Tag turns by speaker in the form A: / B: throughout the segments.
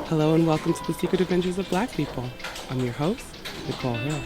A: Hello and welcome to the Secret Adventures of Black People. I'm your host, Nicole Hill.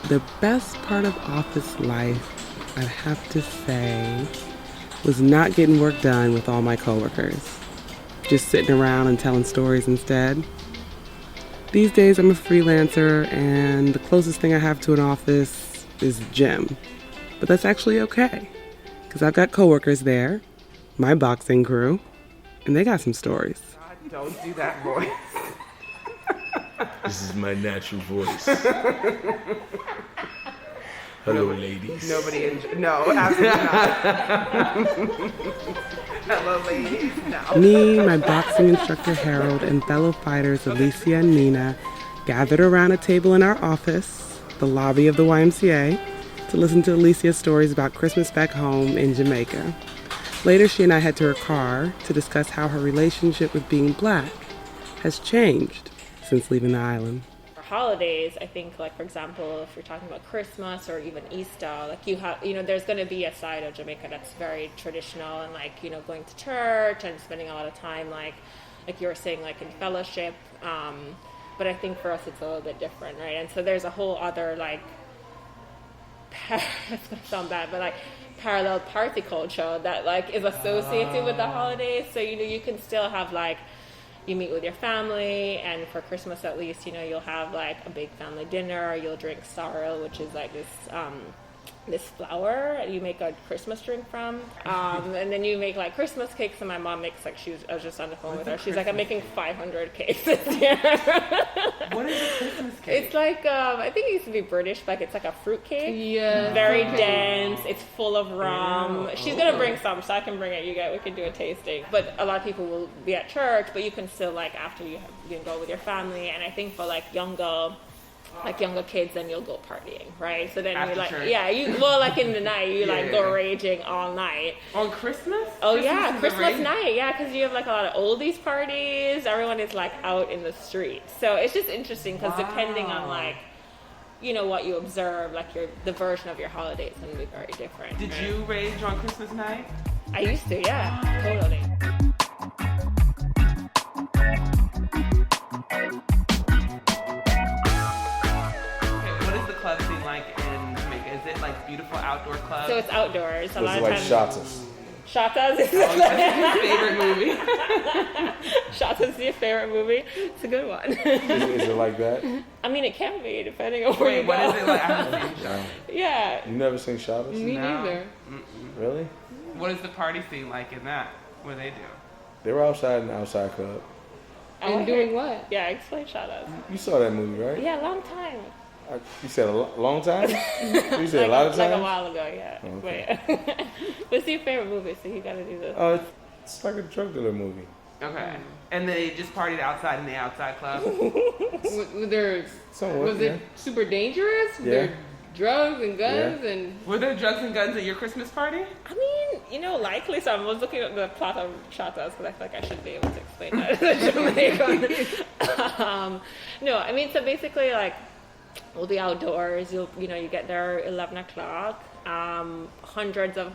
A: The best part of office life, I'd have to say, was not getting work done with all my coworkers. Just sitting around and telling stories instead. These days I'm a freelancer and the closest thing I have to an office is the gym. But that's actually okay, because I've got coworkers there, my boxing crew, and they got some stories.
B: God, don't do that voice.
C: This is my natural voice. Hello, ladies.
B: No, absolutely not. Hello, ladies. No.
A: Me, my boxing instructor Harold, and fellow fighters Alicia and Nina gathered around a table in our office, the lobby of the YMCA, to listen to Alicia's stories about Christmas back home in Jamaica. Later, she and I head to her car to discuss how her relationship with being Black has changed since leaving the island.
D: For holidays, I think, like, for example, if you're talking about Christmas or even Easter, like, there's going to be a side of Jamaica that's very traditional and, like, going to church and spending a lot of time, like you were saying, like, in fellowship. But I think for us, it's a little bit different, right? And so there's a whole other, like, it's gonna sound bad, but like parallel party culture that like is associated with the holidays. So you can still have like you meet with your family, and for Christmas at least, you'll have like a big family dinner. You'll drink sorrel, which is like this flour you make a Christmas drink from, and then you make like Christmas cakes. And my mom makes like I was just on the phone with her. She's like, I'm making 500 cakes this year.
B: What is a Christmas cake?
D: It's like I think it used to be British, like it's like a fruit cake.
E: Yeah.
D: Very dense. It's full of rum. She's gonna bring some, so I can bring it. We can do a tasting. But a lot of people will be at church, but you can still like after you can go with your family. And I think for like younger kids, then you'll go partying, right? So then
B: After
D: you like,
B: church.
D: like in the night, you like go raging all night.
B: On Christmas?
D: Oh
B: Christmas
D: yeah,
B: is the
D: Christmas
B: rage?
D: night, yeah, because you have like a lot of oldies parties. Everyone is like out in the street, so it's just interesting because depending on like, what you observe, like the version of your holiday is going to be very different.
B: Did you rage on Christmas night?
D: I used to, yeah, totally.
B: What is the club scene like in Jamaica? Is it like beautiful outdoor clubs?
D: So it's outdoors. A lot of
C: like
D: times.
C: Shatas.
D: Shatas is
B: That's your favorite movie.
D: Shatas is your favorite movie. It's a good one.
C: Is it like that?
D: I mean, it can be depending on where
B: Wait,
D: you
B: what
D: go.
B: is it like? I haven't seen Shatas.
D: Yeah.
C: You never seen Shatas?
E: Me neither.
C: Really?
B: What is the party scene like in that? What do they do?
C: They were outside in the outside club.
E: And doing what?
D: Yeah, explain Shatas.
C: You saw that movie, right?
D: Yeah, long time.
C: You said a long time? You said
D: like,
C: a lot of
D: like
C: times?
D: a while ago, yeah.
C: Okay.
D: Wait. What's your favorite movie? So you gotta do this.
C: Oh, it's like a drug dealer movie.
B: Okay. And they just partied outside in the outside club?
E: Was it super dangerous? Were there drugs and guns and...
B: Were there drugs and guns at your Christmas party?
D: I mean, likely. So I was looking at the plot of Shatas because I feel like I should be able to explain that as a Jamaican. No, I mean, so basically, like, we'll be outdoors. You get there 11 o'clock. Hundreds of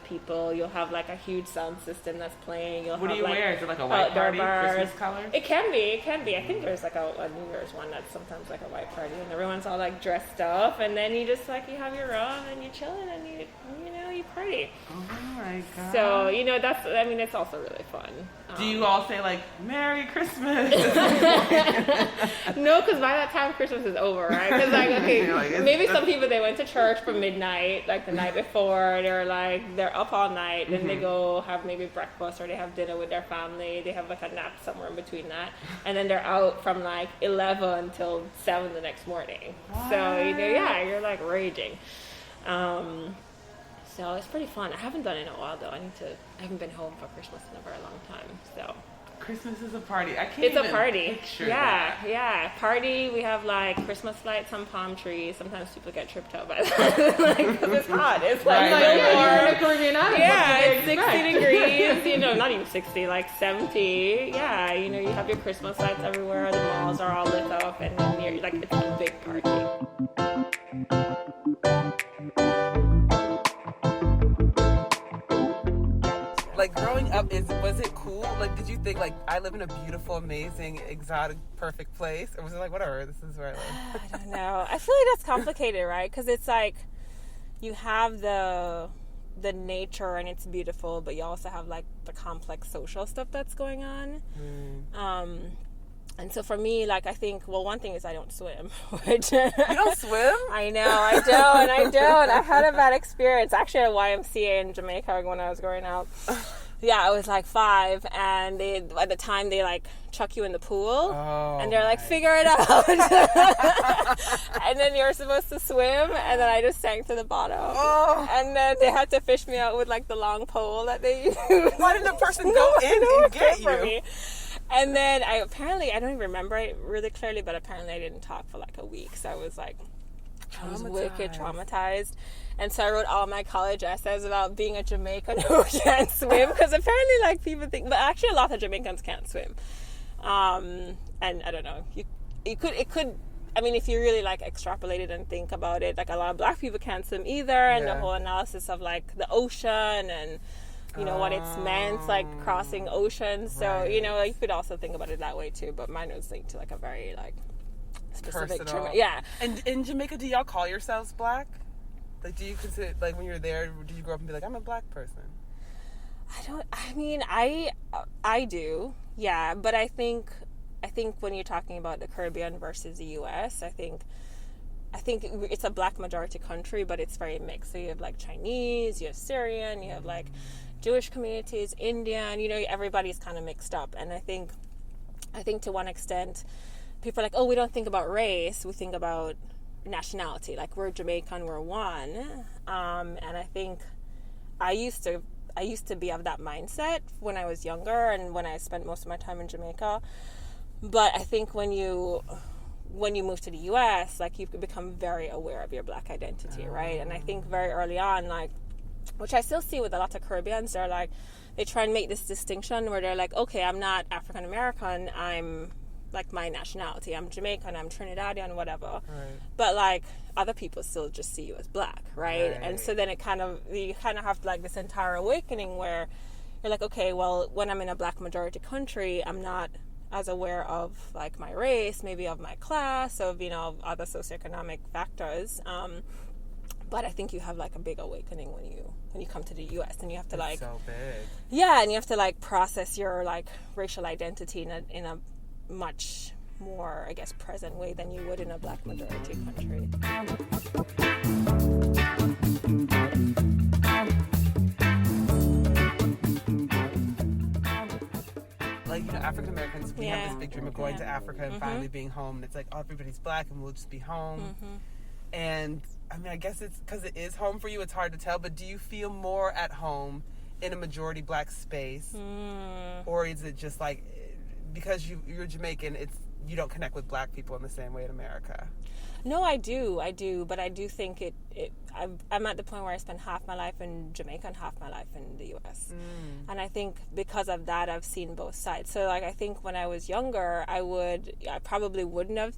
D: people. You'll have like a huge sound system that's playing.
B: What do you wear? Is it like a white party, Christmas colors?
D: It can be. I think there's like a New Year's one that's sometimes like a white party, and everyone's all like dressed up, and then you just like you have your rum and you're chilling and you party.
B: Oh my god.
D: So it's also really fun.
B: Do you all say like Merry Christmas?
D: No, because by that time Christmas is over, right? Because maybe some people they went to church for midnight, like the night before. They're up all night, then they go have maybe breakfast or they have dinner with their family. They have like a nap somewhere in between that, and then they're out from like 11 until 7 the next morning. What? So you're like raging. So it's pretty fun. I haven't done it in a while though. I haven't been home for Christmas in a very long time. So
B: Christmas is a party. I can't
D: it's
B: even
D: a party.
B: picture that.
D: Yeah. Party. We have like Christmas lights on palm trees. Sometimes people get tripped up by that. Because it's hot. It's like
E: you're in a Caribbean island.
D: Yeah, it's 60 degrees. Not even 60, like 70. Yeah, you have your Christmas lights everywhere. The malls are all lit up, and then it's a big party.
B: like, did you think, like, I live in a beautiful, amazing, exotic, perfect place? Or was it like, whatever, this is where I live?
D: I don't know. I feel like that's complicated, right? Because it's like you have the nature and it's beautiful, but you also have like the complex social stuff that's going on. And so for me, like, I think, well, one thing is I don't swim. Which
B: You don't swim?
D: I know, I don't. I had a bad experience actually at YMCA in Jamaica when I was growing up. Yeah, I was like 5, and at the time they like chuck you in the pool, and they're like, figure it out. And then you're supposed to swim, and then I just sank to the bottom. And then they had to fish me out with like the long pole that they use.
B: Why didn't the person go in and get you?
D: And then I don't even remember it really clearly, but apparently I didn't talk for like a week. So I was like, I was wicked traumatized. And so I wrote all my college essays about being a Jamaican who can't swim, because apparently like people think, but actually a lot of Jamaicans can't swim. And I don't know, it could, I mean, if you really like extrapolate it and think about it, like a lot of black people can't swim either, and the whole analysis of like the ocean and you know what it's meant, like crossing oceans. So you know, you could also think about it that way too. But mine was linked to like a very like specific
B: personal. And in Jamaica, do y'all call yourselves black? Like, do you consider, like, when you're there, do you grow up and be like, I'm a black person?
D: I do, yeah. But I think when you're talking about the Caribbean versus the U.S., I think it's a black majority country, but it's very mixed. So you have like Chinese, you have Syrian, you have like Jewish communities, Indian, you know, everybody's kind of mixed up. And I think to one extent, people are like, oh, we don't think about race, we think about nationality. Like, we're Jamaican, we're one. And I think I used to be of that mindset when I was younger and when I spent most of my time in Jamaica. But I think when you move to the U.S., like, you become very aware of your black identity, right? And I think very early on, like, which I still see with a lot of Caribbeans, they're like, they try and make this distinction where they're like, okay, I'm not African American, I'm like my nationality, I'm Jamaican, I'm Trinidadian, whatever. Right. But like other people still just see you as black, right? And so then you kind of have like this entire awakening where you're like, okay, well, when I'm in a black majority country, I'm not as aware of like my race, maybe of my class, of, you know, other socioeconomic factors. But I think you have like a big awakening when you come to the U.S. and you have to like,
B: so big.
D: Yeah, and you have to like process your like racial identity in a much more, I guess, present way than you would in a black majority country.
B: Like, you know, African Americans, we have this big dream of going to Africa and finally being home. And it's like, oh, everybody's black and we'll just be home. And I mean, I guess it's because it is home for you, it's hard to tell, but do you feel more at home in a majority black space? Or is it just like, because you're Jamaican, you don't connect with black people in the same way in America?
D: No, I do, but I do think I'm at the point where I spend half my life in Jamaica and half my life in the U.S. And I think because of that, I've seen both sides. So, like, I think when I was younger, I probably wouldn't have,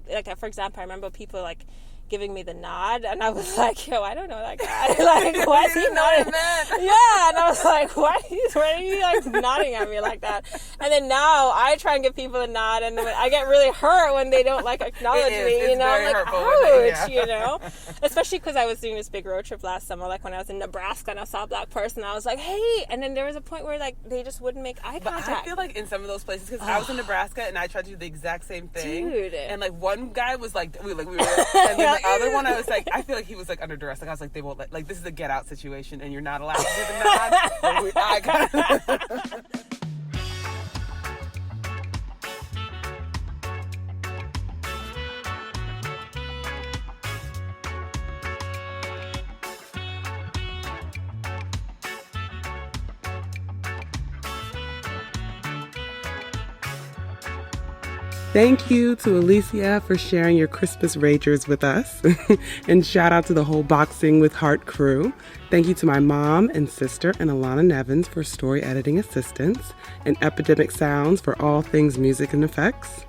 D: like, for example, I remember people, like, giving me the nod, and I was like, yo, I don't know that guy. Like, why is he nodding? Yeah, and I was like, why are you like nodding at me like that? And then now I try and give people a nod, and I get really hurt when they don't like acknowledge me. You know, I'm like, ouch, you know. Especially because I was doing this big road trip last summer, like when I was in Nebraska and I saw a black person, I was like, hey, and then there was a point where like they just wouldn't make eye contact.
B: But I feel like in some of those places, because I was in Nebraska and I tried to do the exact same thing, dude. And like one guy was like, we were, and then the other one, I was like, I feel like he was like under duress. Like I was like, they won't like this is a get out situation, and you're not allowed to do the nod. I got.
A: Thank you to Alicia for sharing your Christmas Ragers with us. And shout out to the whole Boxing with Heart crew. Thank you to my mom and sister and Alana Nevins for story editing assistance, and Epidemic Sounds for all things music and effects.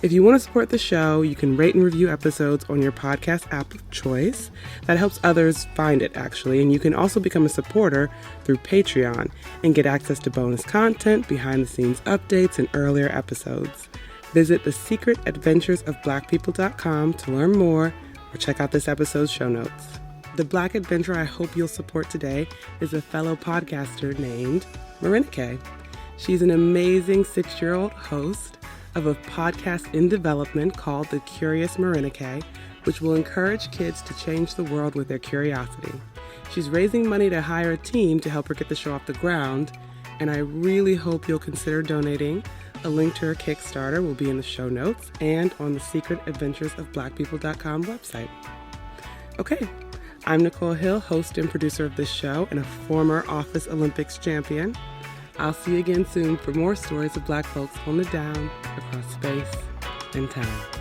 A: If you want to support the show, you can rate and review episodes on your podcast app of choice. That helps others find it, actually. And you can also become a supporter through Patreon and get access to bonus content, behind-the-scenes updates, and earlier episodes. Visit thesecretadventuresofblackpeople.com to learn more or check out this episode's show notes. The Black adventurer I hope you'll support today is a fellow podcaster named Marinike. She's an amazing 6-year-old host of a podcast in development called The Curious Marinike, which will encourage kids to change the world with their curiosity. She's raising money to hire a team to help her get the show off the ground, and I really hope you'll consider donating. A link to her Kickstarter will be in the show notes and on the secretadventuresofblackpeople.com website. Okay, I'm Nicole Hill, host and producer of this show and a former Office Olympics champion. I'll see you again soon for more stories of Black folks on the down across space and time.